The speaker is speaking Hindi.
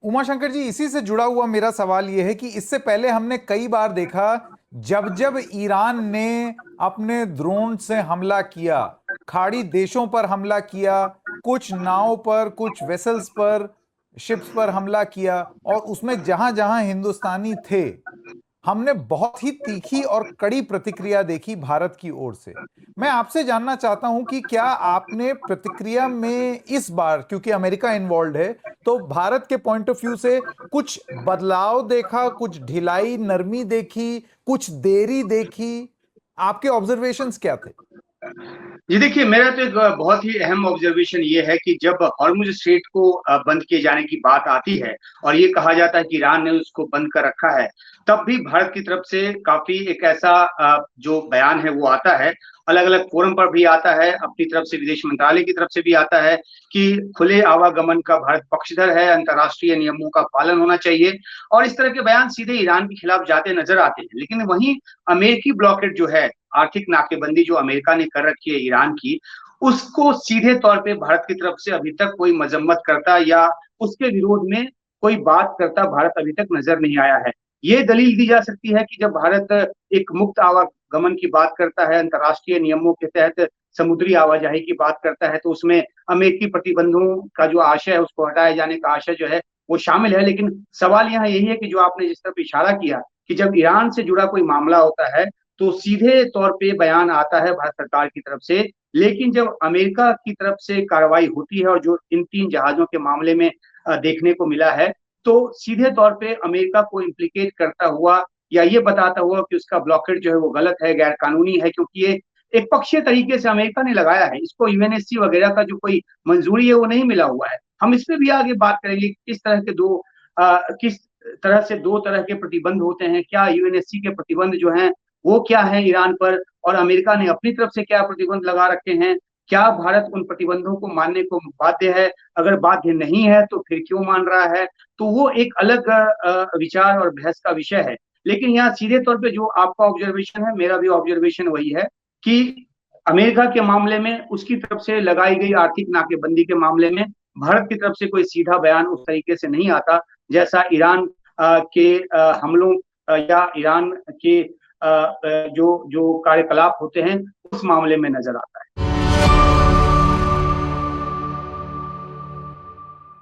उमाशंकर जी, इसी से जुड़ा हुआ मेरा सवाल यह है कि इससे पहले हमने कई बार देखा, जब जब ईरान ने अपने ड्रोन से हमला किया, खाड़ी देशों पर हमला किया, कुछ नाव पर, कुछ वेसल्स पर, शिप्स पर हमला किया, और उसमें जहां जहां हिंदुस्तानी थे, हमने बहुत ही तीखी और कड़ी प्रतिक्रिया देखी भारत की ओर से। मैं आपसे जानना चाहता हूं कि क्या आपने प्रतिक्रिया में इस बार, क्योंकि अमेरिका इन्वॉल्व है, तो भारत के पॉइंट ऑफ व्यू से कुछ बदलाव देखा, कुछ ढिलाई नरमी देखी, कुछ देरी देखी? आपके ऑब्जर्वेशंस क्या थे? जी देखिए, मेरा तो एक बहुत ही अहम ऑब्जर्वेशन ये है कि जब हॉर्मुज स्ट्रेट को बंद किए जाने की बात आती है और ये कहा जाता है कि ईरान ने उसको बंद कर रखा है, तब भी भारत की तरफ से काफी एक ऐसा जो बयान है वो आता है, अलग अलग फोरम पर भी आता है, अपनी तरफ से विदेश मंत्रालय की तरफ से भी आता है कि खुले आवागमन का भारत पक्षधर है, अंतर्राष्ट्रीय नियमों का पालन होना चाहिए, और इस तरह के बयान सीधे ईरान के खिलाफ जाते नजर आते हैं। लेकिन वहीं अमेरिकी ब्लॉकेट जो है, आर्थिक नाकेबंदी जो अमेरिका ने कर रखी है ईरान की, उसको सीधे तौर पे भारत की तरफ से अभी तक कोई मजम्मत करता या उसके विरोध में कोई बात करता भारत अभी तक नजर नहीं आया है। ये दलील दी जा सकती है कि जब भारत एक मुक्त आवागमन की बात करता है, अंतर्राष्ट्रीय नियमों के तहत समुद्री आवाजाही की बात करता है, तो उसमें अमेरिकी प्रतिबंधों का जो आशय है, उसको हटाए जाने का आशय जो है वो शामिल है। लेकिन सवाल यहाँ यही है कि जो आपने जिस तरफ इशारा किया कि जब ईरान से जुड़ा कोई मामला होता है तो सीधे तौर पे बयान आता है भारत सरकार की तरफ से, लेकिन जब अमेरिका की तरफ से कार्रवाई होती है और जो इन 3 जहाजों के मामले में देखने को मिला है, तो सीधे तौर पे अमेरिका को इम्प्लीकेट करता हुआ या ये बताता हुआ कि उसका ब्लॉकेट जो है वो गलत है, गैर कानूनी है, क्योंकि ये एक पक्षीय तरीके से अमेरिका ने लगाया है, इसको यूएनएससी वगैरह का जो कोई मंजूरी है वो नहीं मिला हुआ है। हम इस पे भी आगे बात करेंगे कि किस तरह से दो तरह के प्रतिबंध होते हैं, क्या यूएनएससी के प्रतिबंध जो हैं वो क्या है ईरान पर, और अमेरिका ने अपनी तरफ से क्या प्रतिबंध लगा रखे हैं, क्या भारत उन प्रतिबंधों को मानने को बाध्य है, अगर बाध्य नहीं है तो फिर क्यों मान रहा है, तो वो एक अलग विचार और बहस का विषय है। लेकिन यहाँ सीधे तौर पे जो आपका ऑब्जर्वेशन है, मेरा भी ऑब्जर्वेशन वही है कि अमेरिका के मामले में उसकी तरफ से लगाई गई आर्थिक नाकेबंदी के मामले में भारत की तरफ से कोई सीधा बयान उस तरीके से नहीं आता जैसा ईरान के हमलों या ईरान के जो जो कार्यकलाप होते हैं उस मामले में नजर आता है।